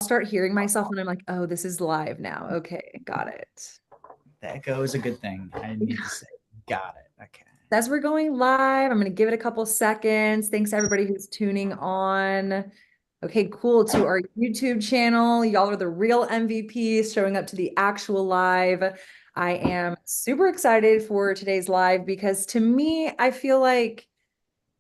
start hearing myself and I'm like, oh, this is live now. Okay, got it. That goes a good thing. I need to say, got it. Okay. As we're going live, I'm going to give it a couple seconds. Thanks to everybody who's tuning on. Okay, cool. To our YouTube channel. Y'all are the real MVPs showing up to the actual live. I am super excited for today's live because to me, I feel like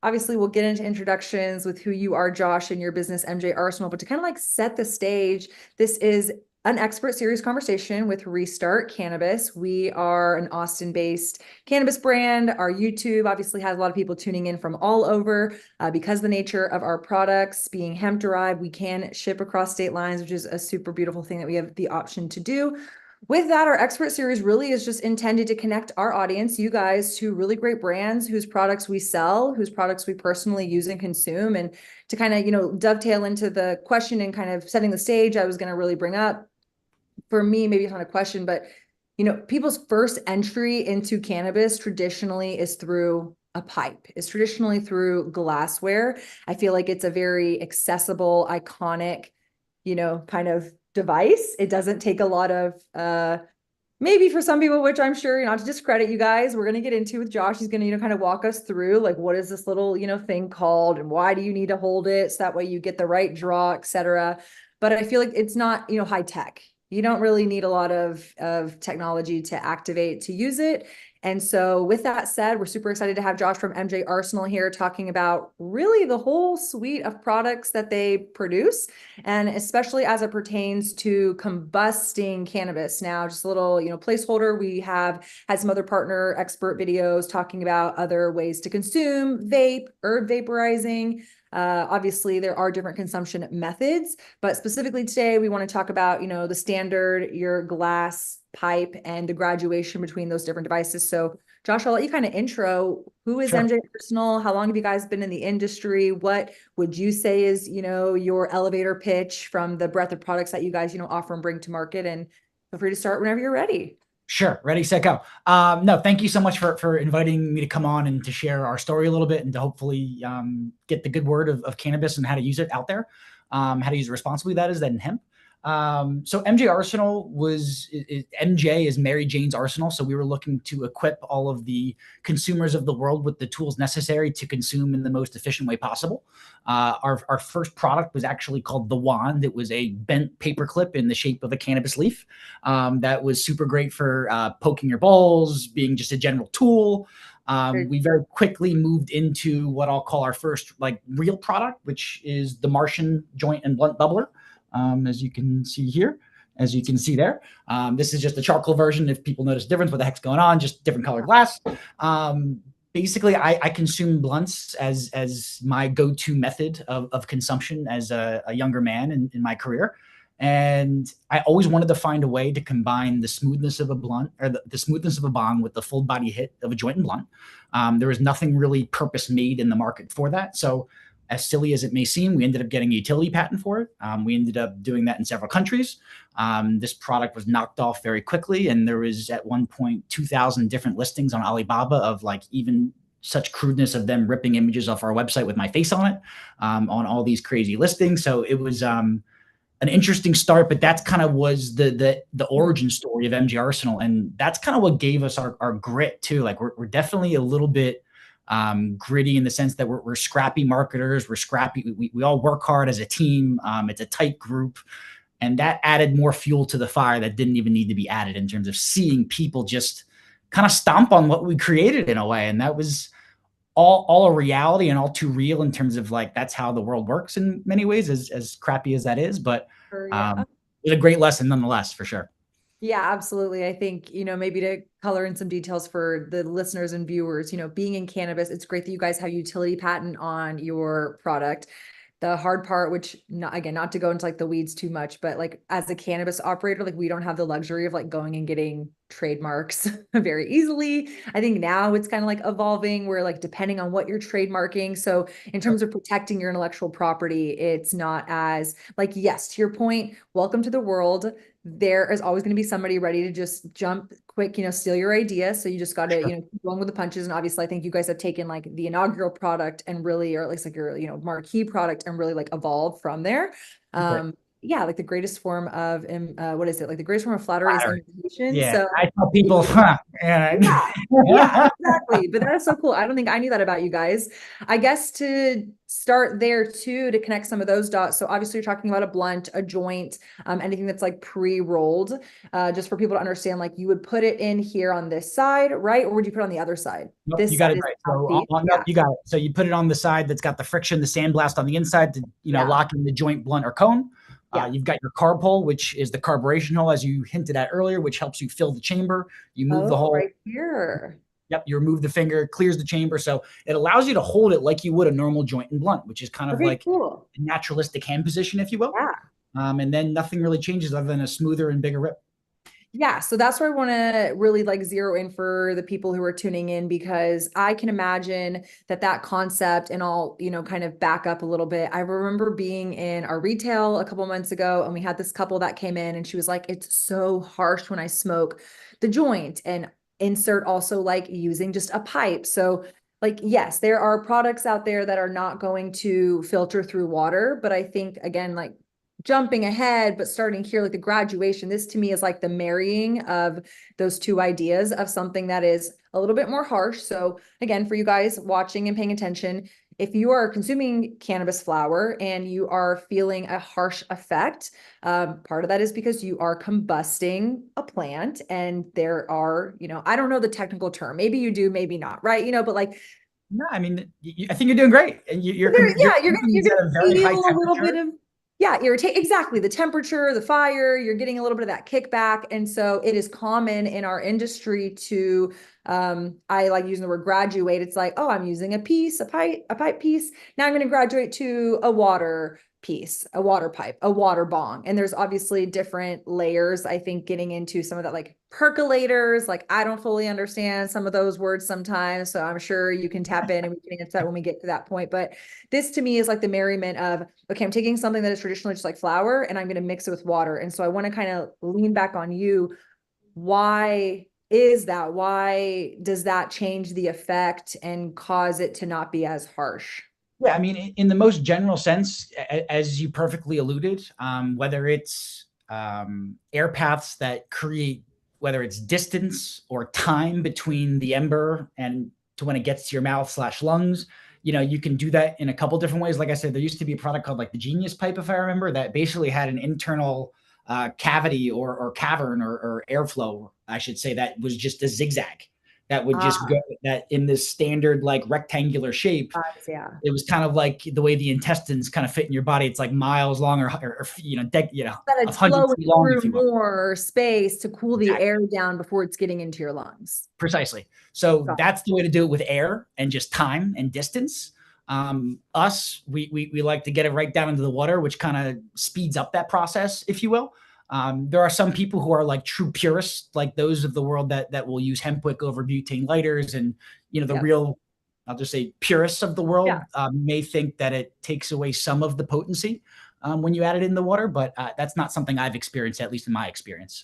obviously we'll get into introductions with who you are, Josh, and your business, MJ Arsenal, but to kind of like set the stage, this is an expert series conversation with Restart Cannabis. We are an Austin-based cannabis brand. Our YouTube obviously has a lot of people tuning in from all over because the nature of our products being hemp derived, we can ship across state lines, which is a super beautiful thing that we have the option to do. With that, our expert series really is just intended to connect our audience, you guys, to really great brands whose products we sell, whose products we personally use and consume. And to kind of, dovetail into the question and kind of setting the stage, I was going to really bring up for me, maybe it's not a question, but, people's first entry into cannabis traditionally is through a pipe, is traditionally through glassware. I feel like it's a very accessible, iconic, kind of device. It doesn't take a lot of maybe for some people, which I'm sure, not to discredit you guys, we're going to get into with Josh. He's going to, kind of walk us through like, what is this little, thing called and why do you need to hold it? So that way you get the right draw, etc. But I feel like it's not, high tech. You don't really need a lot of technology to activate to use it. And so with that said, we're super excited to have Josh from MJ Arsenal here talking about really the whole suite of products that they produce, and especially as it pertains to combusting cannabis. Now, just a little, placeholder, we have had some other partner expert videos talking about other ways to consume vape, herb vaporizing. Obviously, there are different consumption methods, but specifically today, we want to talk about, the standard, your glass pipe, and the graduation between those different devices. So, Josh, I'll let you kind of intro who is Sure. MJ Personal? How long have you guys been in the industry? What would you say is, your elevator pitch from the breadth of products that you guys, offer and bring to market? And feel free to start whenever you're ready. Sure. Ready, set, go. No, thank you so much for inviting me to come on and to share our story a little bit and to hopefully get the good word of cannabis and how to use it out there, how to use it responsibly. That is that in hemp. So MJ Arsenal MJ is Mary Jane's Arsenal. So we were looking to equip all of the consumers of the world with the tools necessary to consume in the most efficient way possible. Our first product was actually called the Wand. It was a bent paper clip in the shape of a cannabis leaf. That was super great for poking your balls, being just a general tool. We very quickly moved into what I'll call our first like real product, which is the Martian joint and blunt bubbler. As you can see here, as you can see there. This is just the charcoal version. If people notice a difference, what the heck's going on, just different colored glass. Basically, I consume blunts as my go-to method of consumption as a younger man in my career. And I always wanted to find a way to combine the smoothness of a blunt or the smoothness of a bong with the full body hit of a joint and blunt. There was nothing really purpose made in the market for that. So as silly as it may seem, we ended up getting a utility patent for it. We ended up doing that in several countries. This product was knocked off very quickly, and there was at one point 2,000 different listings on Alibaba of like even such crudeness of them ripping images off our website with my face on it, on all these crazy listings. So it was an interesting start, but that's kind of was the origin story of MG Arsenal, and that's kind of what gave us our grit too. Like we're definitely a little bit gritty in the sense that we're scrappy marketers. We're scrappy. We all work hard as a team. It's a tight group. And that added more fuel to the fire that didn't even need to be added in terms of seeing people just kind of stomp on what we created in a way. And that was all a reality and all too real in terms of like, that's how the world works in many ways, as crappy as that is. But Yeah. it was a great lesson nonetheless, for sure. Yeah, absolutely. I think, maybe to color in some details for the listeners and viewers, being in cannabis, it's great that you guys have utility patent on your product. The hard part, which not, again, not to go into like the weeds too much, but like as a cannabis operator, like we don't have the luxury of like going and getting trademarks very easily. I think now it's kind of like evolving where like depending on what you're trademarking. So in terms of protecting your intellectual property, it's not as like, yes, to your point, welcome to the world. There is always going to be somebody ready to just jump quick, steal your idea. So you just got to, Sure. keep going with the punches. And obviously, I think you guys have taken like the inaugural product and really, or at least like your, marquee product and really like evolved from there. Great. yeah, like the greatest form of, what is it? Like the greatest form of flattery is imitation. Yeah, So I tell people, yeah, yeah, exactly. But that is so cool. I don't think I knew that about you guys. I guess to start there too, to connect some of those dots. So obviously you're talking about a blunt, a joint, anything that's like pre-rolled, just for people to understand, like you would put it in here on this side, right? Or would you put it on the other side? Nope, you This got side it is right. the So mouthpiece. nope, Yeah. you got it. So you put it on the side that's got the friction, the sandblast on the inside to, Yeah. lock in the joint, blunt, or cone. Yeah. You've got your carb hole, which is the carburation hole, as you hinted at earlier, which helps you fill the chamber. You move the Oh, hole. right here. Yep, you remove the finger, clears the chamber. So it allows you to hold it like you would a normal joint and blunt, which is kind of Okay, like cool. a naturalistic hand position, if you will. Yeah. And then nothing really changes other than a smoother and bigger rip. Yeah, so that's where I want to really like zero in for the people who are tuning in, because I can imagine that that concept, and I'll, kind of back up a little bit. I remember being in our retail a couple months ago, and we had this couple that came in and she was like, it's so harsh when I smoke the joint, and insert also like using just a pipe. So like, yes, there are products out there that are not going to filter through water, but I think again, like jumping ahead, but starting here, like the graduation, this to me is like the marrying of those two ideas of something that is a little bit more harsh. So again, for you guys watching and paying attention, if you are consuming cannabis flower and you are feeling a harsh effect, part of that is because you are combusting a plant, and there are, I don't know the technical term. Maybe you do, maybe not, right? But like, No, I mean, I think you're doing great, and you're yeah, you're at a gonna very high feel a little bit temperature. of, yeah, irritate, exactly, the temperature, the fire. You're getting a little bit of that kickback, and so it is common in our industry to, I like using the word graduate. It's like, oh, I'm using a pipe piece. Now I'm going to graduate to a water piece, a water pipe, a water bong. And there's obviously different layers. I think getting into some of that, like percolators, like I don't fully understand some of those words sometimes. So I'm sure you can tap in and we can answer that when we get to that point. But this to me is like the merriment of, okay, I'm taking something that is traditionally just like flour and I'm going to mix it with water. And so I want to kind of lean back on you. Why is that? Why does that change the effect and cause it to not be as harsh? Yeah, I mean, in the most general sense, as you perfectly alluded, whether it's air paths that create, whether it's distance or time between the ember and to when it gets to your mouth slash lungs, you can do that in a couple different ways. Like I said, there used to be a product called like the Genius Pipe, if I remember, that basically had an internal cavity or cavern or airflow, I should say, that was just a zigzag that would just go that in this standard like rectangular shape. Yeah. It was kind of like the way the intestines kind of fit in your body. It's like miles long or That of it's hundreds flowing of feet long, through if you will. more space to cool the Exactly. air down before it's getting into your lungs. Precisely. So Got that's the way to do it with air and just time and distance. We like to get it right down into the water, which kind of speeds up that process, if you will. There are some people who are like true purists, like those of the world that will use hemp wick over butane lighters, and the Yep. real, I'll just say, purists of the Yeah. world may think that it takes away some of the potency when you add it in the water, but that's not something I've experienced, at least in my experience.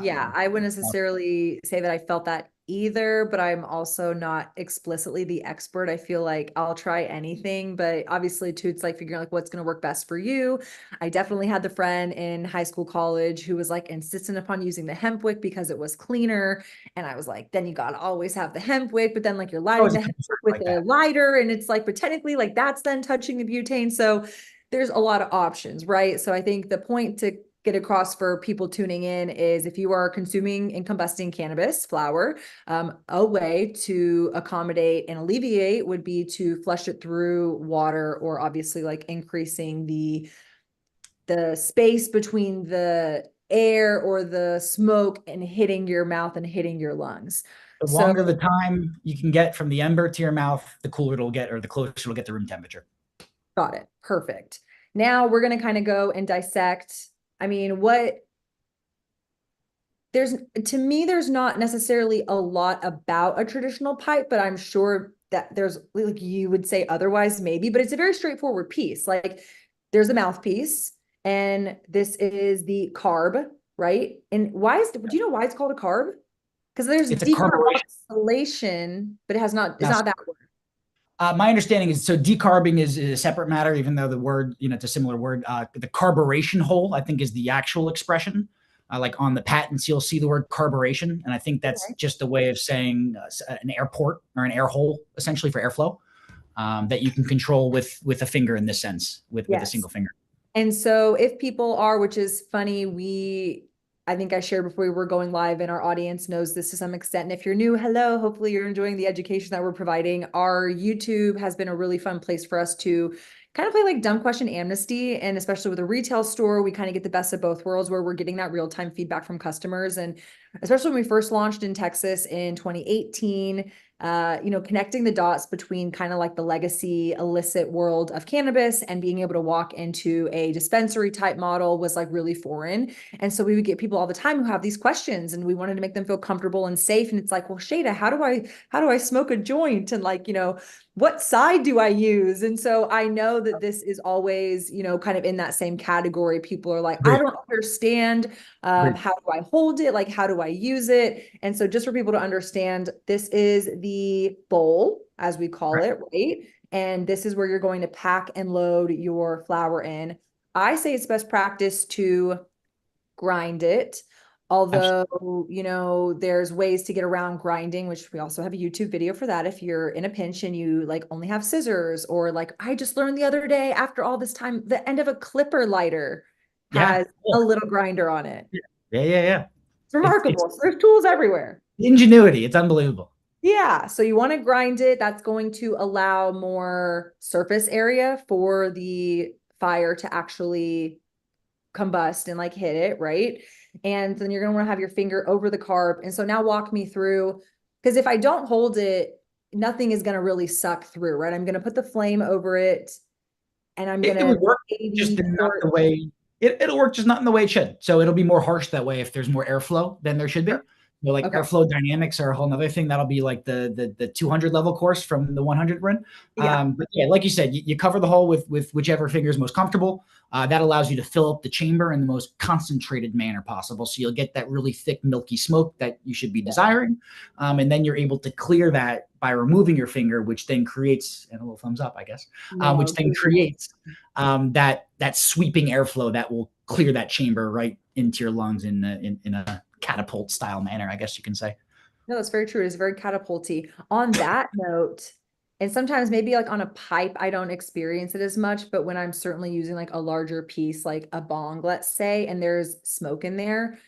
Yeah, I wouldn't necessarily say that I felt that either, but I'm also not explicitly the expert. I feel like I'll try anything, but obviously too, it's like figuring like what's going to work best for you. I definitely had the friend in high school, college who was like insistent upon using the hemp wick because it was cleaner. And I was like, then you got to always have the hemp wick, but then like you're lighting Always a the hemp concern wick with like a that. lighter. And it's like, but technically like that's then touching the butane. So there's a lot of options, right? So I think the point to get across for people tuning in is if you are consuming and combusting cannabis flower, a way to accommodate and alleviate would be to flush it through water, or obviously like increasing the space between the air or the smoke and hitting your mouth and hitting your lungs. The So longer the time you can get from the ember to your mouth, the cooler it'll get, or the closer it'll get to room temperature. got it. Perfect. Now we're going to kind of go and dissect. I mean, there's to me, there's not necessarily a lot about a traditional pipe, but I'm sure that there's like you would say otherwise, maybe, but it's a very straightforward piece. Like there's a mouthpiece, and this is the carb, right? And do you know why it's called a carb? Because there's It's a carburation. decarboxylation, but it's Now, not that word. My understanding is so decarbing is a separate matter, even though the word, it's a similar word. The carburation hole, I think, is the actual expression. Like on the patents, you'll see the word carburation, and I think that's Okay. just a way of saying an airport or an air hole, essentially for airflow, that you can control with a finger in this sense, with a Yes. single finger. And so if people are, which is funny, I think I shared before we were going live, and our audience knows this to some extent. And if you're new, hello, hopefully you're enjoying the education that we're providing. Our YouTube has been a really fun place for us to kind of play like dumb question amnesty. And especially with a retail store, we kind of get the best of both worlds where we're getting that real-time feedback from customers. And especially when we first launched in Texas in 2018, connecting the dots between kind of like the legacy illicit world of cannabis and being able to walk into a dispensary type model was like really foreign. And so we would get people all the time who have these questions, and we wanted to make them feel comfortable and safe. And it's like, well, Shayda, how do I smoke a joint? And like, what side do I use? And so I know that this is always, kind of in that same category. People are like, I Great, don't understand. great. How do I hold it? Like, how do I use it? And so just for people to understand, this is the bowl, as we call Right. it, right? And this is where you're going to pack and load your flour in. I say it's best practice to grind it. Absolutely. Although, there's ways to get around grinding, which we also have a YouTube video for that. If you're in a pinch and you like only have scissors, or like I just learned the other day after all this time, the end of a clipper lighter Yeah. has a little grinder on it. Yeah. Yeah. It's It's remarkable. So there's tools everywhere. ingenuity. It's unbelievable. Yeah, so you want to grind it. That's going to allow more surface area for the fire to actually combust and like hit it, right? And then you're going to want to have your finger over the carb. And so now walk me through, because if I don't hold it, nothing is going to really suck through, right? I'm going to put the flame over it, and I'm going It would to work just maybe in not pour. the way it'll work, just not in the way it should. So it'll be more harsh that way if there's more airflow than there should be. Like Okay. airflow dynamics are a whole other thing. That'll be like the 200 level course from the 100 run. Yeah. But yeah, like you said, you cover the hole with whichever finger is most comfortable. That allows you to fill up the chamber in the most concentrated manner possible. So you'll get that really thick, milky smoke that you should be desiring. And then you're able to clear that by removing your finger, which then creates, and a little thumbs up, I guess, which No, then creates that sweeping airflow that will clear that chamber right into your lungs in a catapult style manner, I guess you can say. no, that's very true. It's very catapulty. On that note, and sometimes maybe like on a pipe, I don't experience it as much, but when I'm certainly using like a larger piece, like a bong, let's say, and there's smoke in there,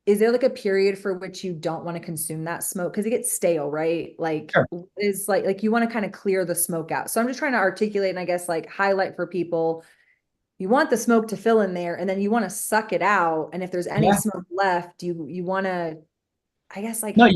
is there like a period for which you don't want to consume that smoke? Because it gets stale, right? Like Sure. is like you want to kind of clear the smoke out. So I'm just trying to articulate and I guess like highlight for people. You want the smoke to fill in there, and then you want to suck it out. And if there's any Yeah. smoke left, you want to, I guess No, like,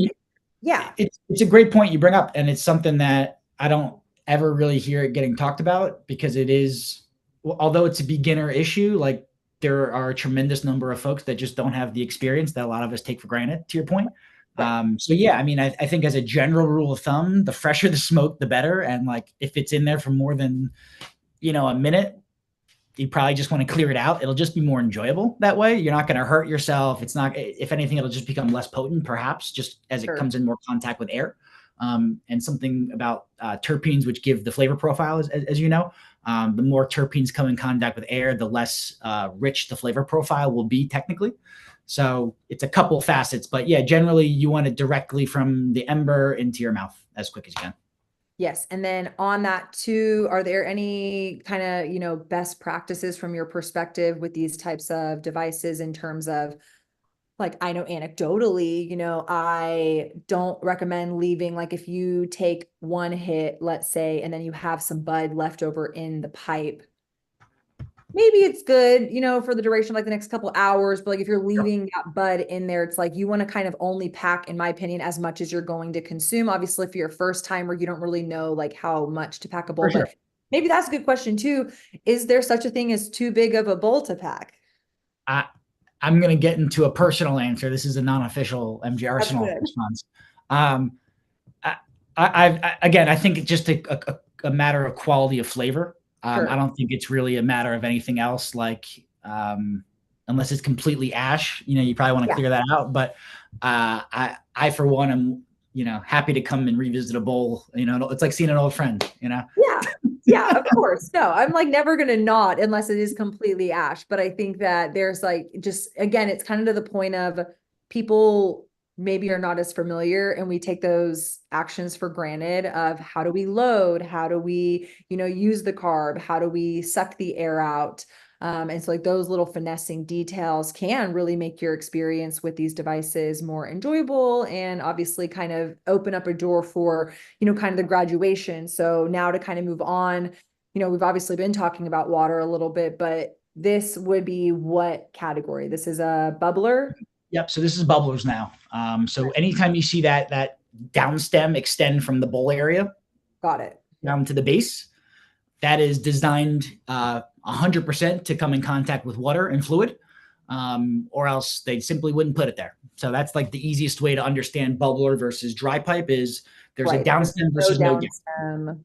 yeah, it's a great point you bring up, and it's something that I don't ever really hear it getting talked about because it is, well, although it's a beginner issue, like there are a tremendous number of folks that just don't have the experience that a lot of us take for granted, to your point. right. So yeah, I mean, I think as a general rule of thumb, the fresher the smoke, the better. And like if it's in there for more than, a minute, you probably just want to clear it out. It'll just be more enjoyable that way. You're not going to hurt yourself. It's not, if anything, it'll just become less potent, perhaps, just as it Sure. comes in more contact with air. And something about terpenes, which give the flavor profile, as you know, the more terpenes come in contact with air, the less rich the flavor profile will be technically. So it's a couple facets, but yeah, generally you want it directly from the ember into your mouth as quick as you can. Yes. And then on that too, are there any kind of, best practices from your perspective with these types of devices in terms of, like, I know anecdotally, I don't recommend leaving, like if you take one hit, let's say, and then you have some bud left over in the pipe, maybe it's good, for the duration of like the next couple hours, but like if you're Sure. leaving that bud in there, it's like you want to kind of only pack, in my opinion, as much as you're going to consume. Obviously, if you're a first timer, you don't really know like how much to pack a bowl, For sure. but maybe that's a good question too. Is there such a thing as too big of a bowl to pack? I, I'm going to get into a personal answer. This is a non-official MG That's Arsenal good. response. Um, again, I think it's just a matter of quality of flavor. I Sure. don't think it's really a matter of anything else. Like, unless it's completely ash, you probably want to Yeah. clear that out. But I for one, am happy to come and revisit a bowl. It's like seeing an old friend. Yeah. Yeah, of course. No, I'm like never gonna not unless it is completely ash. But I think that there's like just again, it's kind of to the point of people maybe are not as familiar and we take those actions for granted of how do we load, how do we, use the carb, how do we suck the air out. And so like those little finessing details can really make your experience with these devices more enjoyable and obviously kind of open up a door for, kind of the graduation. So now to kind of move on, we've obviously been talking about water a little bit, but this would be what category? This is a bubbler. Yep. So this is bubblers now. So anytime you see that down stem extend from the bowl area Got it. down to the base, that is designed 100% to come in contact with water and fluid, or else they simply wouldn't put it there. So that's like the easiest way to understand bubbler versus dry pipe is there's a downstem versus no downstem.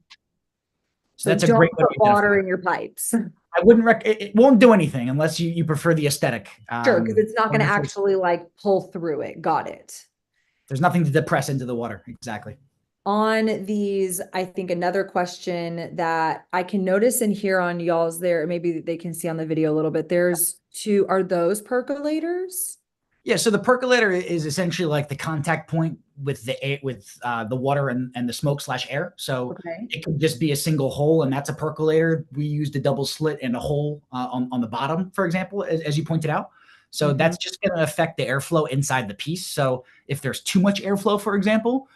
So that's a great way to put water in your pipes. I wouldn't it won't do anything unless you prefer the aesthetic. Sure, because it's not going to actually like pull through it. Got it. There's nothing to depress into the water. Exactly. On these, I think another question that I can notice and hear on y'all's there, maybe they can see on the video a little bit. There's two, are those percolators? Yeah, so the percolator is essentially like the contact point with the water and the smoke / air. So it could just be a single hole, and that's a percolator. We used a double slit and a hole on the bottom, for example, as you pointed out. So that's just going to affect the airflow inside the piece. So if there's too much airflow, for example,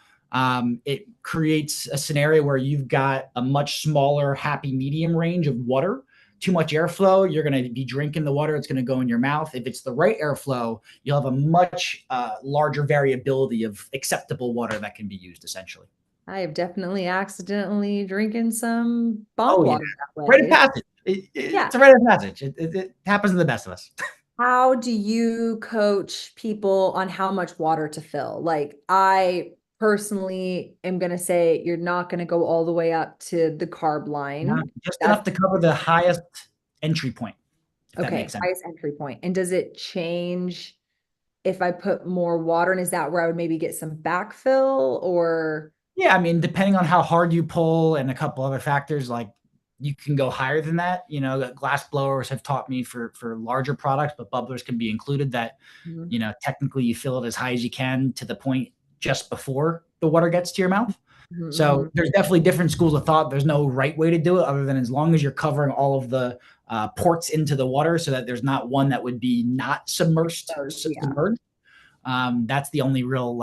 it creates a scenario where you've got a much smaller happy medium range of water. Too much airflow, you're going to be drinking the water. It's going to go in your mouth. If it's the right airflow, you'll have a much larger variability of acceptable water that can be used, essentially. I have definitely accidentally drinking some bong water that way. Rite of passage. It's a rite of passage. It happens to the best of us. How do you coach people on how much water to fill? Like I personally am going to say you're not going to go all the way up to the carb line. Just enough to cover the highest entry point. Okay, highest entry point. And does it change if I put more water? And is that where I would maybe get some backfill or? Yeah, I mean, depending on how hard you pull and a couple other factors, like you can go higher than that. Glass blowers have taught me for larger products, but bubblers can be included that, technically you fill it as high as you can to the point just before the water gets to your mouth. So there's definitely different schools of thought. There's no right way to do it other than as long as you're covering all of the ports into the water so that there's not one that would be not submerged. That's the only real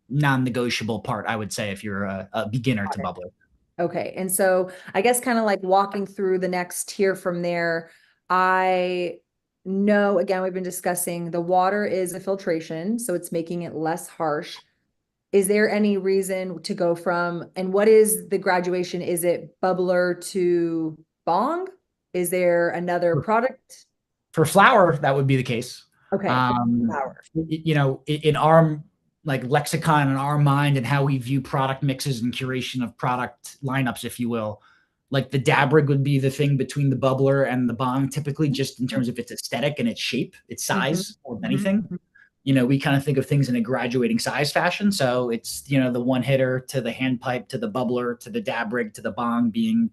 non-negotiable part, I would say, if you're a beginner to bubbler. Okay. And so I guess kind of like walking through the next tier from there, I know, again, we've been discussing the water is a filtration, so it's making it less harsh. Is there any reason to go from, and what is the graduation? Is it bubbler to bong? Is there another product? For flour, that would be the case. Okay. Flour. In our lexicon, in our mind, and how we view product mixes and curation of product lineups, if you will, like the dab rig would be the thing between the bubbler and the bong, typically, just in terms of its aesthetic and its shape, its size, more than anything. We kind of think of things in a graduating size fashion. So it's, the one hitter to the hand pipe, to the bubbler, to the dab rig, to the bong being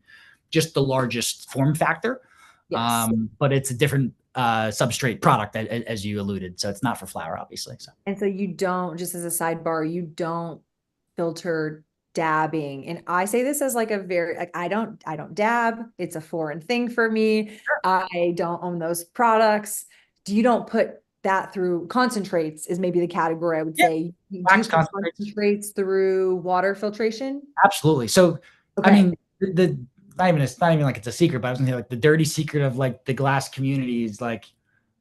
just the largest form factor. Yes. But it's a different substrate product, as you alluded. So it's not for flour, obviously. So. And so you don't, just as a sidebar, you don't filter dabbing. And I say this as like a very, I don't dab. It's a foreign thing for me. Sure. I don't own those products. You don't put that through concentrates is maybe the category I would say. You do concentrates through water filtration? Absolutely. So, I mean, it's not even like it's a secret, but I was gonna say the dirty secret of the glass community is the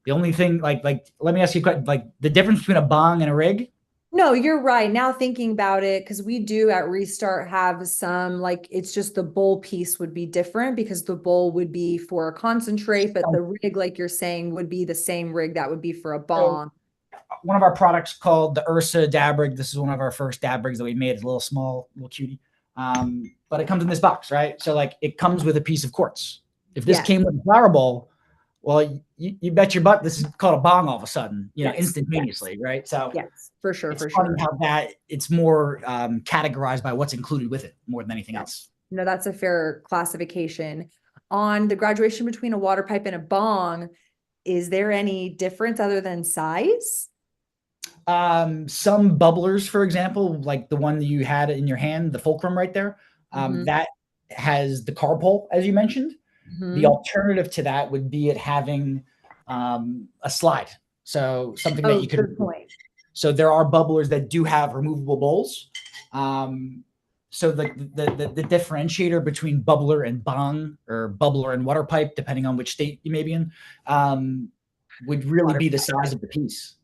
only thing let me ask you a question, the difference between a bong and a rig. No, you're right. Now thinking about it, because we do at Restart have some, it's just the bowl piece would be different because the bowl would be for a concentrate, but the rig, like you're saying, would be the same rig that would be for a bong. So, one of our products called the Ursa dab rig. This is one of our first dab rigs that we made. It's a little small, little cutie. But it comes in this box, right? So it comes with a piece of quartz. If this came with a flower bowl, Well, you bet your butt this is called a bong all of a sudden, Yes, yes, instantaneously, right? So yes, for sure, it's for funny sure. how that it's more categorized by what's included with it more than anything Yeah. else. No, that's a fair classification. On the graduation between a water pipe and a bong, is there any difference other than size? Some bubblers, for example, like the one that you had in your hand, the fulcrum right there, Mm-hmm. that has the carb hole, as you mentioned. The Mm-hmm. alternative to that would be it having a slide. So something that Oh, you could good remove. point. So there are bubblers that do have removable bowls. Um, so the differentiator between bubbler and bong or bubbler and water pipe, depending on which state you may be in, would really Water be the pipe. size of the piece.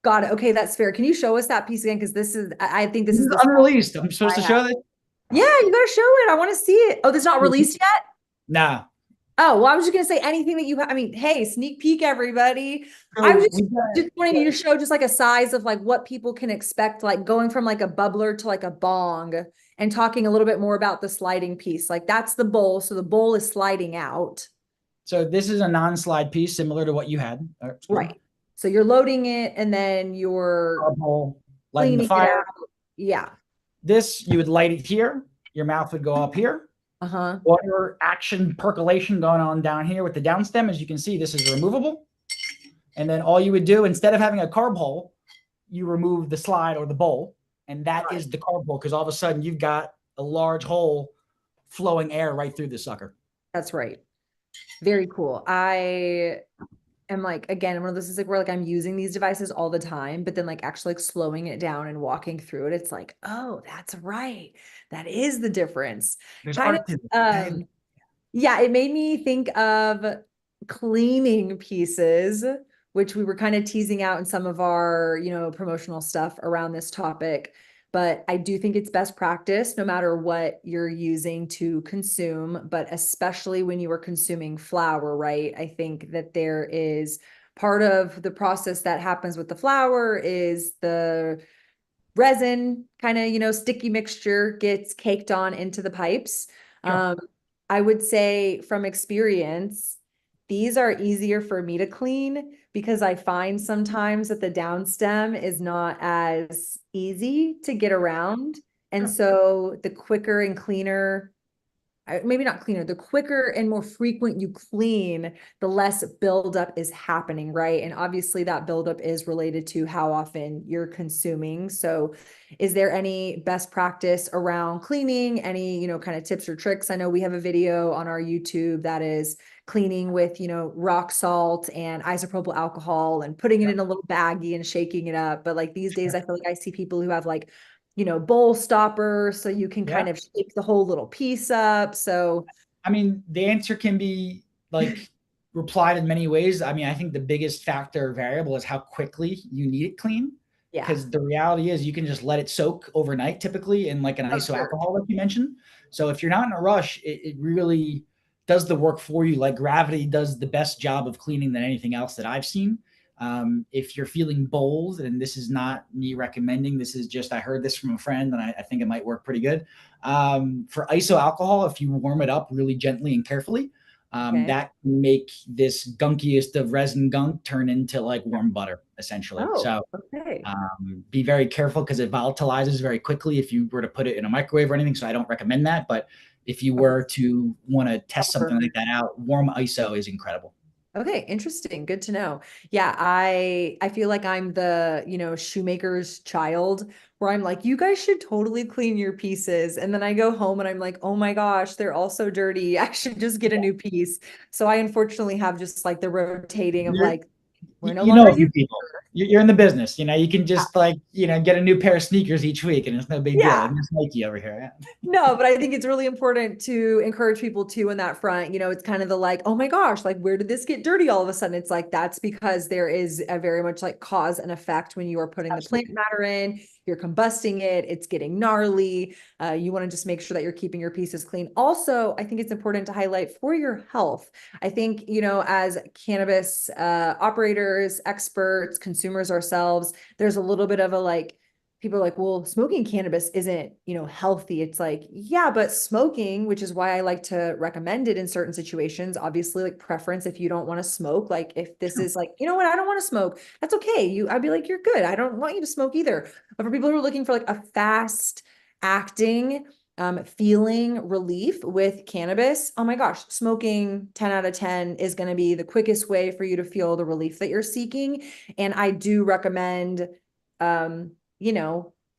Got it. Okay, that's fair. Can you show us that piece again? Because this is, I think this This is is the small unreleased. I'm supposed I to have. show that. Yeah, you gotta show it. I want to see it. Oh, this is not released yet? Nah. Oh, well, I was just gonna say anything that you have. I mean, hey, sneak peek, everybody. I was So we got just wanting you to show just like a size of like what people can expect, like going from like a bubbler to like a bong and talking a little bit more about the sliding piece. Like that's the bowl. So the bowl is sliding out. so this is a non-slide piece similar to what you had. Excuse me. Right. So you're loading it and then you're Carb hole, lighting the cleaning it fire. out. Yeah. This you would light it here. Your mouth would go up here. Uh-huh. Water action percolation going on down here with the downstem. As you can see, this is removable. And then all you would do, instead of having a carb hole, you remove the slide or the bowl, and that Right. is the carb hole because all of a sudden you've got a large hole flowing air right through the sucker. That's right. Very cool. I am like, again, one of those is like where like I'm using these devices all the time, but then like actually like slowing it down and walking through it, it's like, oh, that's right. That is the difference. There's Kind art to of, this. Okay. yeah, it made me think of cleaning pieces, which we were kind of teasing out in some of our, promotional stuff around this topic. But I do think it's best practice no matter what you're using to consume, but especially when you are consuming flour, right? I think that there is part of the process that happens with the flour is the resin kind of, sticky mixture gets caked on into the pipes. Sure. Um, I would say from experience, these are easier for me to clean because I find sometimes that the downstem is not as easy to get around. And Sure. so the quicker and cleaner, maybe not cleaner, the quicker and more frequent you clean, the less buildup is happening, right? And obviously that buildup is related to how often you're consuming. So is there any best practice around cleaning? Any, kind of tips or tricks? I know we have a video on our YouTube that is cleaning with, rock salt and isopropyl alcohol and putting it Yeah. in a little baggie and shaking it up. But like these days, I feel like I see people who have like bowl stopper so you can Yeah. kind of shake the whole little piece up. So I mean, the answer can be like replied in many ways. I mean, I think the biggest factor variable is how quickly you need it clean. yeah. Because the reality is you can just let it soak overnight typically in like an Oh, iso sure. alcohol, like you mentioned. So if you're not in a rush, it really does the work for you. Like gravity does the best job of cleaning than anything else that I've seen. If you're feeling bold, and this is not me recommending, this is just I heard this from a friend, and I think it might work pretty good. For iso alcohol, if you warm it up really gently and carefully, Okay. that can make this gunkiest of resin gunk turn into like warm butter, essentially. Oh, So okay. be very careful because it volatilizes very quickly if you were to put it in a microwave or anything. So I don't recommend that. But if you Okay. were to want to test Oh, something like perfect. that out, warm ISO is incredible. Okay, interesting. Good to know. Yeah, I feel like I'm the, shoemaker's child where I'm like, you guys should totally clean your pieces. And then I go home and I'm like, oh my gosh, they're all so dirty. I should just get a new piece. So I unfortunately have just like the rotating of You're, like, we're no you know longer a few using people. You're in the business. You can her. just like get a new pair of sneakers each week, and it's no big deal. Yeah. Like Miss Nike over here. Yeah. No, but I think it's really important to encourage people too in that front. It's kind of the like, oh my gosh, like where did this get dirty all of a sudden? It's like that's because there is a very much like cause and effect when you are putting the plant Absolutely. matter in, you're combusting it, it's getting gnarly. You want to just make sure that you're keeping your pieces clean. Also, I think it's important to highlight for your health. I think, as cannabis operators, experts, consumers ourselves, there's a little bit of a like people are like, well, smoking cannabis isn't, healthy. It's like, yeah, but smoking, which is why I like to recommend it in certain situations, obviously like preference if you don't want to smoke, like if this Sure. is like, you know what, I don't want to smoke, that's okay. I'd be like, you're good. I don't want you to smoke either. But for people who are looking for like a fast acting, feeling relief with cannabis, oh my gosh, smoking 10 out of 10 is going to be the quickest way for you to feel the relief that you're seeking. And I do recommend, um,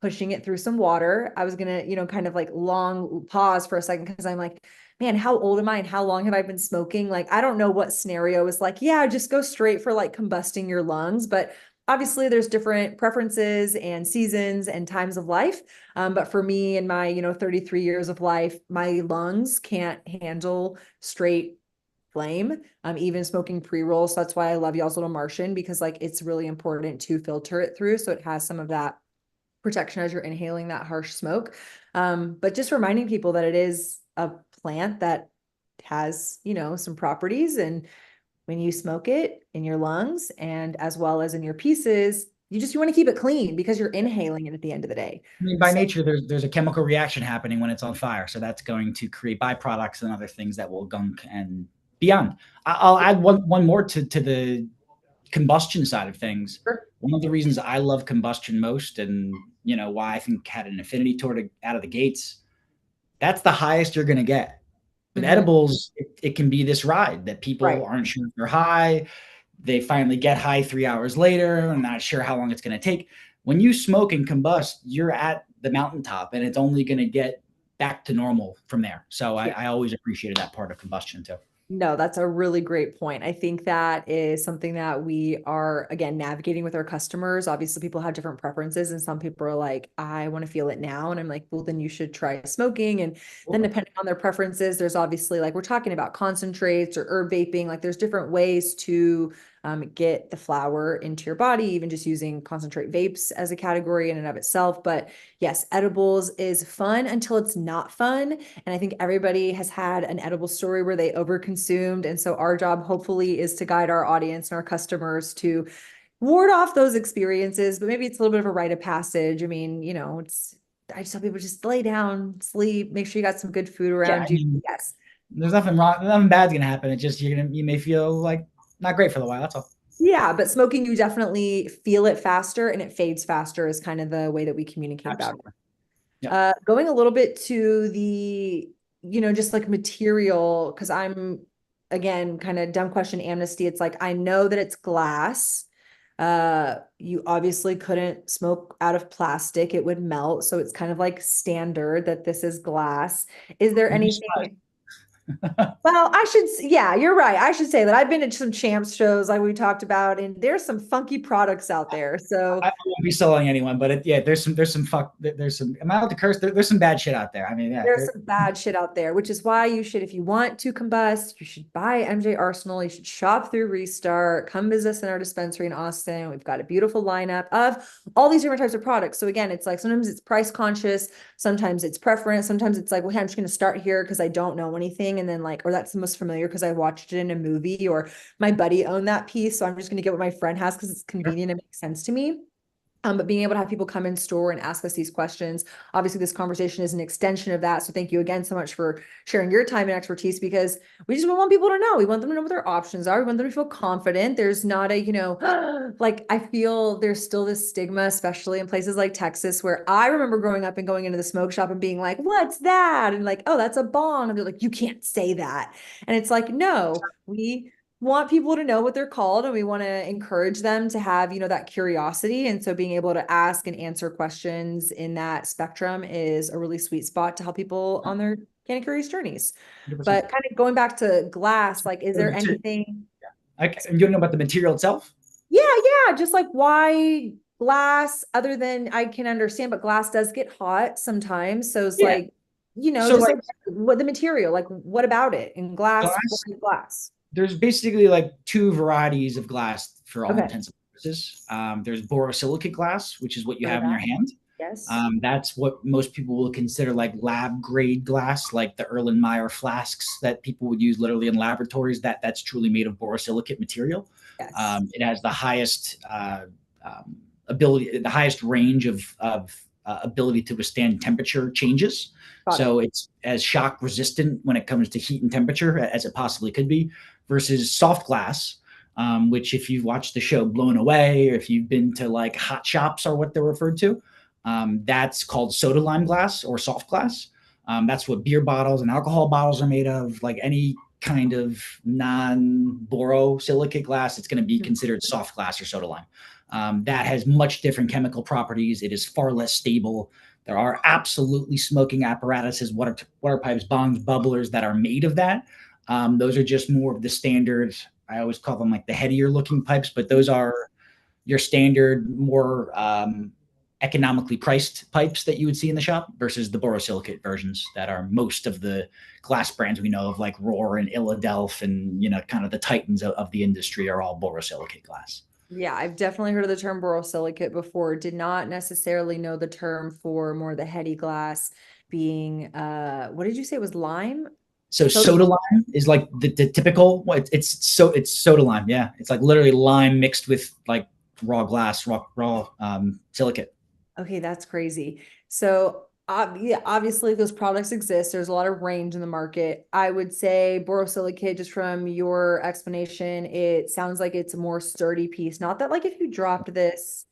pushing it through some water. I was gonna, kind of like long pause for a second because I'm like, man, how old am I and how long have I been smoking? Like, I don't know what scenario is like, yeah, just go straight for like combusting your lungs. But obviously there's different preferences and seasons and times of life. But for me and my, 33 years of life, my lungs can't handle straight flame, even smoking pre-rolls. So that's why I love y'all's little Martian, because like it's really important to filter it through so it has some of that protection as you're inhaling that harsh smoke. But just reminding people that it is a plant that has, some properties. And when you smoke it in your lungs and as well as in your pieces, you want to keep it clean because you're inhaling it at the end of the day. I mean, by So nature, there's a chemical reaction happening when it's on fire, so that's going to create byproducts and other things that will gunk and beyond. I'll add one more to the combustion side of things. sure. One of the reasons I love combustion most, and why I think had an affinity toward it out of the gates, that's the highest you're going to get. With Mhm. edibles, it can be this ride that people Right. aren't sure if they're high. They finally get high 3 hours later and not sure how long it's going to take. When you smoke and combust, you're at the mountaintop and it's only going to get back to normal from there. So I always appreciated that part of combustion too. No, that's a really great point. I think that is something that we are, again, navigating with our customers. Obviously, people have different preferences, and some people are like, I want to feel it now. And I'm like, well, then you should try smoking. And then, depending on their preferences, there's obviously like we're talking about concentrates or herb vaping. Like, there's different ways to get the flower into your body, even just using concentrate vapes as a category in and of itself. But yes, edibles is fun until it's not fun. And I think everybody has had an edible story where they overconsumed. And so our job, hopefully, is to guide our audience and our customers to ward off those experiences. But maybe it's a little bit of a rite of passage. I mean, I just tell people just lay down, sleep, make sure you got some good food Yeah, I around you. mean, Yes. there's nothing wrong, nothing bad's gonna happen. It's just you may feel like not great for a while. That's all. Yeah, but smoking, you definitely feel it faster and it fades faster is kind of the way that we communicate about it. Absolutely. Yep. Going a little bit to the, just like material, because I'm, again, kind of dumb question amnesty. It's like, I know that it's glass. You obviously couldn't smoke out of plastic, it would melt. So it's kind of like standard that this is glass. Is there You'd be surprised. anything? Well, yeah, you're right. I should say that I've been to some champs shows like we talked about, and there's some funky products out there. So I won't be selling anyone, but yeah, there's some. Am I allowed to curse? There's some bad shit out there. I mean, yeah, there's some bad shit out there, which is why you should, if you want to combust, you should buy MJ Arsenal. You should shop through Restart. Come visit us in our dispensary in Austin. We've got a beautiful lineup of all these different types of products. So again, it's like sometimes it's price conscious, sometimes it's preference, sometimes it's like, well, hey, I'm just going to start here because I don't know anything, and then like, or that's the most familiar because I watched it in a movie, or my buddy owned that piece, so I'm just going to get what my friend has because it's sure. convenient and makes sense to me. But being able to have people come in store and ask us these questions, obviously this conversation is an extension of that. So thank you again so much for sharing your time and expertise, because we just want people to know. We want them to know what their options are. We want them to feel confident. There's not a, like I feel there's still this stigma, especially in places like Texas, where I remember growing up and going into the smoke shop and being like, what's that? And like, oh, that's a bong. And they're like, you can't say that. And it's like, no, we want people to know what they're called, and we want to encourage them to have that curiosity. And so being able to ask and answer questions in that spectrum is a really sweet spot to help people on their Candy Curious journeys. 100%. But kind of going back to glass, like, is there anything? You don't know about the material itself? Yeah, yeah, just like why glass, other than I can understand, but glass does get hot sometimes. So it's Yeah. like, So just like like what the material, like what about it in glass? What glass, is glass? there's basically like two varieties of glass for all Okay. intents and purposes. There's borosilicate glass, which is what you Know have in your that. hand. Yes. That's what most people will consider like lab grade glass, like the Erlenmeyer flasks that people would use literally in laboratories. That's truly made of borosilicate material. Yes. It has the highest ability, the highest range of ability to withstand temperature changes. Got it. So it's as shock resistant when it comes to heat and temperature as it possibly could be, versus soft glass, which if you've watched the show Blown Away, or if you've been to like hot shops or what they're referred to, that's called soda lime glass or soft glass. That's what beer bottles and alcohol bottles are made of. Like any kind of non-borosilicate glass, it's going to be considered soft glass or soda lime. That has much different chemical properties. It is far less stable. There are absolutely smoking apparatuses, water pipes, bongs, bubblers that are made of that. Those are just more of the standard. I always call them like the headier looking pipes, but those are your standard, more economically priced pipes that you would see in the shop versus the borosilicate versions that are most of the glass brands we know of, like Rohr and Illadelph, and kind of the titans of the industry are all borosilicate glass. Yeah, I've definitely heard of the term borosilicate before. Did not necessarily know the term for more the heady glass being what did you say it was lime? So Soda. soda lime is like the typical. It's soda lime. Yeah, it's like literally lime mixed with like raw glass, raw silicate. Okay, that's crazy. So, yeah, obviously those products exist. There's a lot of range in the market. I would say borosilicate, just from your explanation, it sounds like it's a more sturdy piece. Not that like if you dropped this,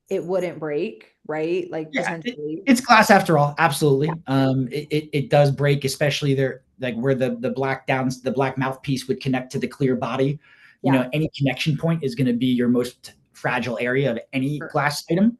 it wouldn't break, right? Like Yeah, potentially. it's glass after all. Absolutely. It does break, especially there, like where the black mouthpiece would connect to the clear body. Yeah. Any connection point is going to be your most fragile area of any Sure. glass item.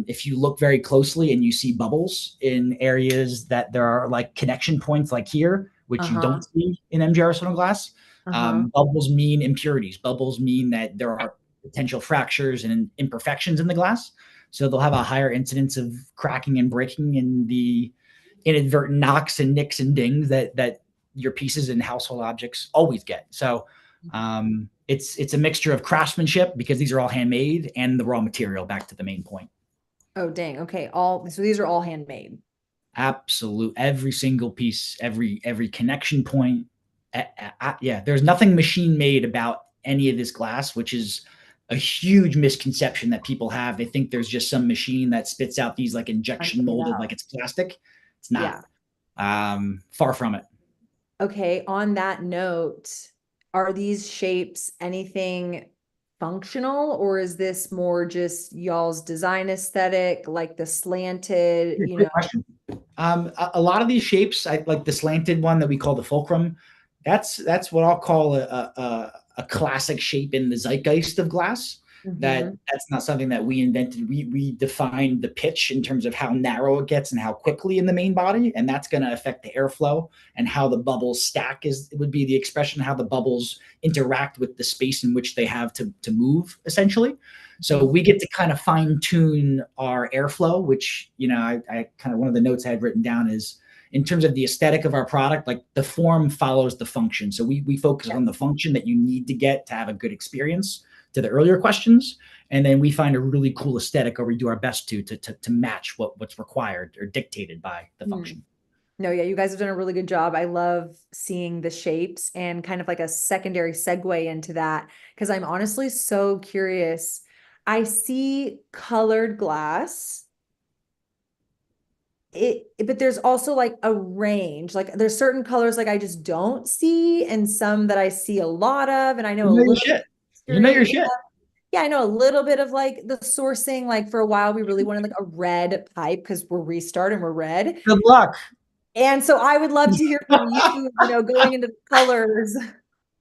If you look very closely and you see bubbles in areas that there are like connection points, like here, which you Uh-huh. don't see in MG Arsenal glass, Uh-huh. bubbles mean impurities. Bubbles mean that there are potential fractures and imperfections in the glass. So they'll have a higher incidence of cracking and breaking, and the inadvertent knocks and nicks and dings that your pieces and household objects always get. So it's a mixture of craftsmanship, because these are all handmade, and the raw material, back to the main point. Oh, dang. Okay. So these are all handmade. Absolute, every single piece, every connection point. Yeah, there's nothing machine made about any of this glass, which is a huge misconception that people have. They think there's just some machine that spits out these like injection Punching it molded, out. like it's plastic. It's not. Yeah. Far from it. Okay, on that note, are these shapes anything functional, or is this more just y'all's design aesthetic, like the slanted, Great question. A lot of these shapes, I like the slanted one that we call the fulcrum. That's what I'll call a classic shape in the zeitgeist of glass. Mhm. That's not something that we invented. We defined the pitch in terms of how narrow it gets and how quickly in the main body, and that's going to affect the airflow and how the bubbles stack. Would be the expression, how the bubbles interact with the space in which they have to move, essentially. So we get to kind of fine tune our airflow, which, I kind of, one of the notes I had written down is, in terms of the aesthetic of our product, like the form follows the function. So we focus on the function that you need to get to have a good experience, to the earlier questions. And then we find a really cool aesthetic, or we do our best to match what's required or dictated by the function. No, yeah, you guys have done a really good job. I love seeing the shapes, and kind of like a secondary segue into that, because I'm honestly so curious. I see colored glass. But there's also like a range. Like there's certain colors like I just don't see, and some that I see a lot of, and I know You a know your little bit shit. of You know history. your shit. Yeah, I know a little bit of like the sourcing. Like for a while, we really wanted like a red pipe because we're restarting, we're red. Good luck. And so I would love to hear from you, going into the colors.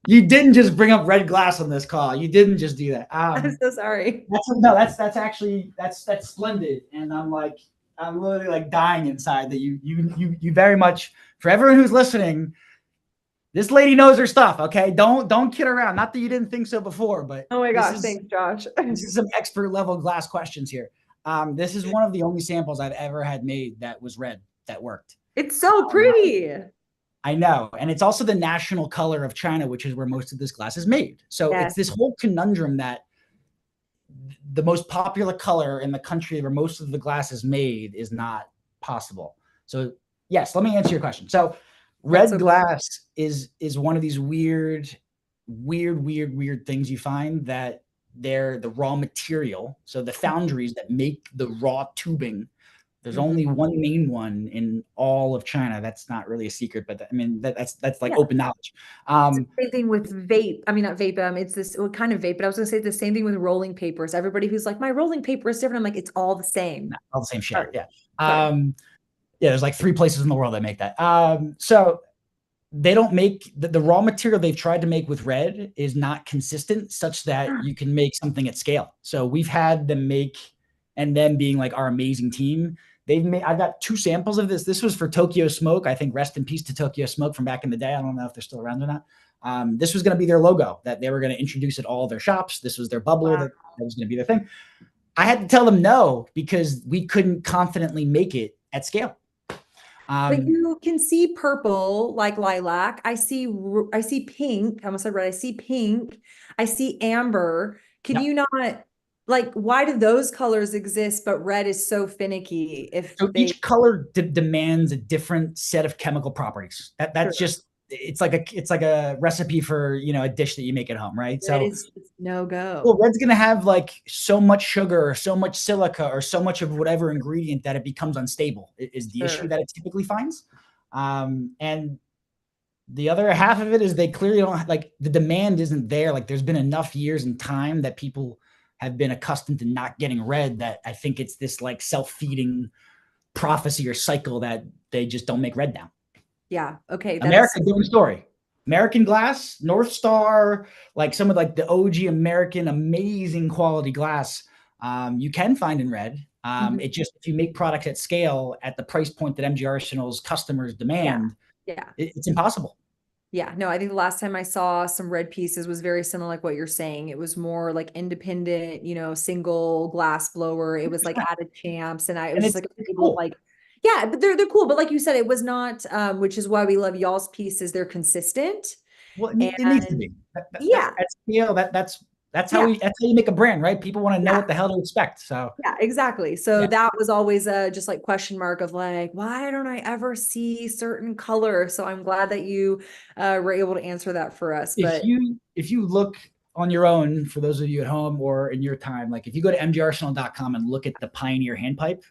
You didn't just bring up red glass on this call. You didn't just do that. I'm so sorry. That's actually that's splendid, and I'm literally like dying inside that you very much, for everyone who's listening. This lady knows her stuff. Okay, don't kid around. Not that you didn't think so before, but Oh my this gosh, is thanks, Josh. this is some expert level glass questions here. This is one of the only samples I've ever had made that was red, that worked. It's so Um, pretty. I know. And it's also the national color of China, which is where most of this glass is made. So it's Yes. this whole conundrum that the most popular color in the country where most of the glass is made is not possible. So yes, let me answer your question. So That's red so glass is one of these weird things you find that they're the raw material. So the foundries that make the raw tubing, there's Mhm. only one main one in all of China. That's not really a secret, but I mean that's like Yeah. open knowledge. It's the same thing with vape. I mean, not vape. It's this what kind of vape, but I was gonna say the same thing with rolling papers. Everybody who's like, my rolling paper is different. I'm like, it's all the same. Not all the same shit. Sorry. Yeah. Sorry. Yeah, there's like 3 places in the world that make that. So they don't make the raw material they've tried to make with red is not consistent such that you can make something at scale. So we've had them make, and them being like our amazing team. They've made, I got 2 samples of this. This was for Tokyo Smoke. I think rest in peace to Tokyo Smoke from back in the day. I don't know if they're still around or not. This was going to be their logo that they were going to introduce at all their shops. This was their bubbler Wow. that was going to be their thing. I had to tell them no because we couldn't confidently make it at scale. But you can see purple like lilac. I see pink. I almost said red. I see pink. I see amber. Can Yep. you not like why do those colors exist, but red is so finicky if So they each color demands a different set of chemical properties. That's sure. just it's like a recipe for a dish that you make at home, right? Red So is just no well, go. red's gonna have like so much sugar or so much silica or so much of whatever ingredient that it becomes unstable is the issue Sure. that it typically finds. And the other half of it is they clearly don't like the demand isn't there. Like there's been enough years and time that people have been accustomed to not getting red that I think it's this like self-feeding prophecy or cycle that they just don't make red now. Yeah. Okay. America, different story. American glass, North Star, like some of like the OG American amazing quality glass, you can find in red. Mhm. It just if you make products at scale at the price point that MG Arsenal's customers Yeah. demand, Yeah. it's impossible. Yeah, no, I think the last time I saw some red pieces was very similar, like what you're saying. It was more like independent, single glass blower. It was like 100%. at a champs, and it And was just like a it's table of cool. like, yeah, but they're cool. But like you said, it was not, which is why we love y'all's pieces. They're consistent, Well, it needs to and be. That yeah, at scale, that's how yeah, you make a brand, right? People want to know yeah. what the hell to expect. So Yeah, exactly. So yeah. that was always a just like question mark of like, why don't I ever see certain color? So I'm glad that you were able to answer that for us. But If you look on your own, for those of you at home or in your time, like if you go to mgarsenal.com and look at the Pioneer handpipe,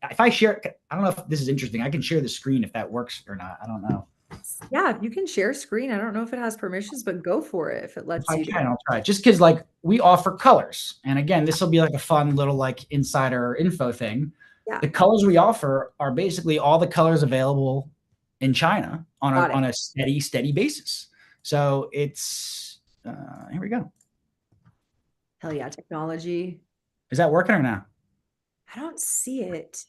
if I share, I don't know if this is interesting. I can share the screen if that works or not. I don't know. yeah, if you can share screen, I don't know if it has permissions, but go for it if it If lets I you do can, it. I'll try it. Just because like we offer colors. And again, this will be like a fun little like insider info thing. Yeah, The colors we offer are basically all the colors available in China on got it. a steady basis. So it's here we go. Hell yeah, technology. Is that working or not? I don't see it.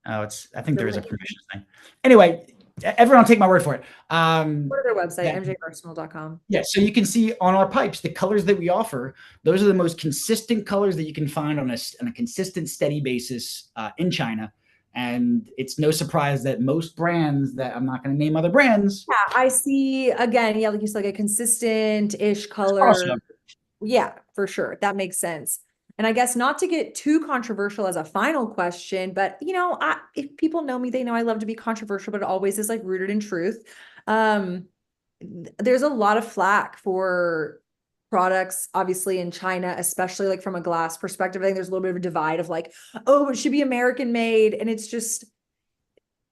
Oh, I think there is a Really? permissions thing. Anyway, everyone take my word for it. Go to their website, That mjarsenal.com. Yeah, so you can see on our pipes the colors that we offer. Those are the most consistent colors that you can find on a consistent, steady basis in China. And it's no surprise that most brands that I'm not going to name other brands. Yeah, I see again, yeah, like you said, like a consistent-ish Also, color. Yeah, for sure. That makes sense. And I guess not to get too controversial as a final question, but if people know me, they know I love to be controversial, but it always is like rooted in truth. Um, there's a lot of flack for products, obviously in China, especially like from a glass perspective. I think there's a little bit of a divide of like, oh, it should be American made. And it's just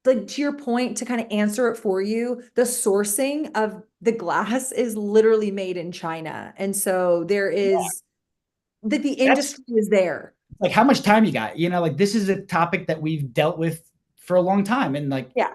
like to your point, to kind of answer it for you, the sourcing of the glass is literally made in China. And so there is that the that's industry is there. like how much time you got. Like this is a topic that we've dealt with for a long time. And like Yeah.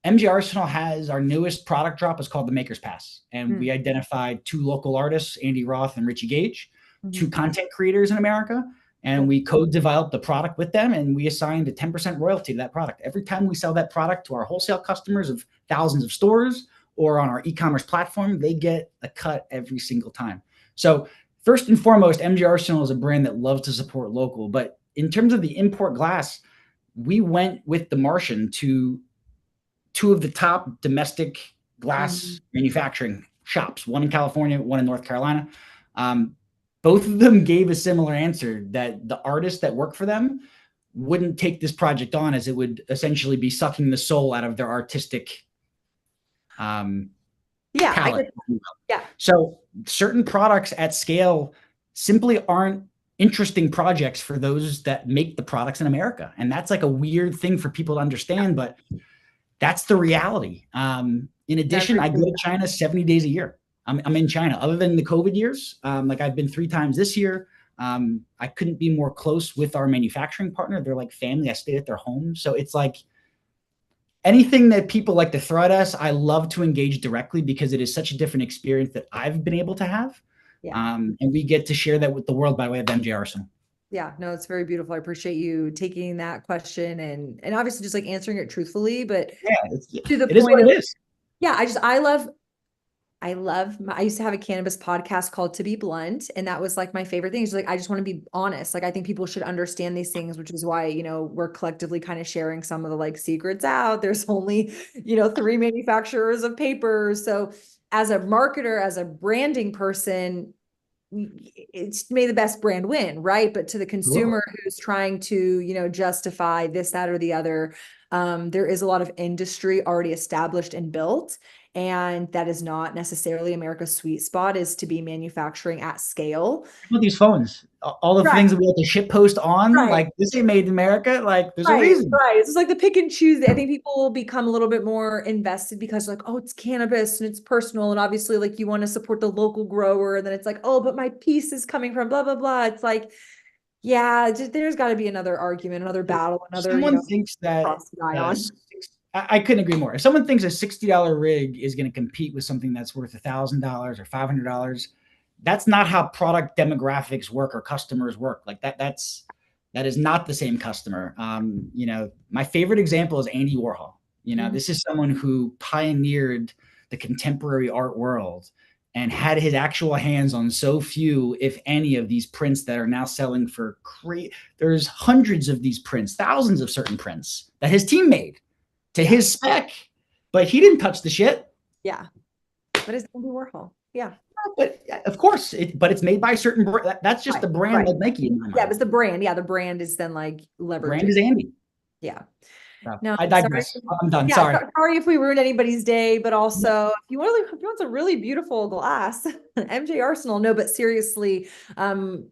MG Arsenal has our newest product drop is called the Maker's Pass. And we Mm. identified 2 local artists, Andy Roth and Richie Gage, 2 Mhm. content creators in America. And Cool. we co-developed the product with them and we assigned a 10% royalty to that product. Every time we sell that product to our wholesale customers of thousands of stores or on our e-commerce platform, they get a cut every single time. So first and foremost, MG Arsenal is a brand that loves to support local. But in terms of the import glass, we went with the Martian to 2 of the top domestic glass Mhm. manufacturing shops, one in California, one in North Carolina. Um, both of them gave a similar answer that the artists that work for them wouldn't take this project on as it would essentially be sucking the soul out of their artistic Yeah, I palette. get, yeah. So certain products at scale simply aren't interesting projects for those that make the products in America. And that's like a weird thing for people to understand, but that's the reality. In addition, I go to China 70 days a year. I'm in China. Other than the COVID years, like I've been 3 times this year. I couldn't be more close with our manufacturing partner. They're like family. I stayed at their home. So it's like anything that people like to throw at us, I love to engage directly because it is such a different experience that I've been able to have. Yeah. And we get to share that with the world by way of MJ Arsenal. Yeah, no, it's very beautiful. I appreciate you taking that question and obviously just like answering it truthfully, but Yeah, to the it is point what of, it is. yeah, I used to have a cannabis podcast called To Be Blunt, and that was like my favorite thing. It's like, I just want to be honest. Like, I think people should understand these things, which is why, we're collectively kind of sharing some of the like secrets out. There's only, 3 manufacturers of papers. So as a marketer, as a branding person, it's may the best brand win, right? But to the consumer who's trying to, justify this, that, or the other, there is a lot of industry already established and built. And that is not necessarily America's sweet spot, is to be manufacturing at scale. With these phones, all the Right. things that we have to ship post on, Right. like this ain't made in America. Like there's a Right, reason. right. It's just like the pick and choose. I think people will become a little bit more invested because like, oh, it's cannabis and it's personal. And obviously like you want to support the local grower. And then it's like, oh, but my piece is coming from blah, blah, blah. It's like, yeah, there's got to be another argument, another battle, another, Someone thinks that cross the eye on. I couldn't agree more. If someone thinks a $60 rig is going to compete with something that's worth $1,000 or $500, that's not how product demographics work or customers work. Like that is not the same customer. My favorite example is Andy Warhol. This is someone who pioneered the contemporary art world and had his actual hands on so few, if any, of these prints that are now selling for there's hundreds of these prints, thousands of certain prints that his team made to his spec, but he didn't touch the shit. Yeah. But it's Andy Warhol. Yeah. But of course, but it's made by a certain that's just the brand like Nike in my mind. Yeah, it's the brand. Yeah, the brand is then like leveraged. Brand is Andy. Yeah. So, No, I digress. I'm done. Yeah, sorry. Sorry if we ruined anybody's day, but also if you want a really beautiful glass, MJ Arsenal. No, but seriously,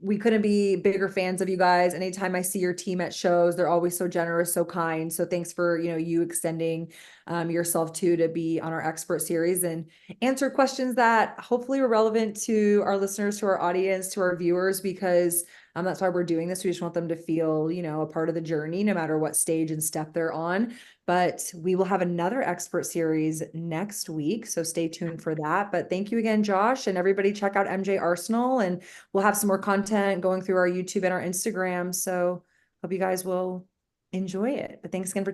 we couldn't be bigger fans of you guys. Anytime I see your team at shows, they're always so generous, so kind. So thanks for, you extending yourself to be on our expert series and answer questions that hopefully are relevant to our listeners, to our audience, to our viewers, because that's why we're doing this. We just want them to feel, a part of the journey, no matter what stage and step they're on. But we will have another expert series next week. So stay tuned for that. But thank you again, Josh, and everybody check out MJ Arsenal, and we'll have some more content going through our YouTube and our Instagram. So hope you guys will enjoy it. But thanks again for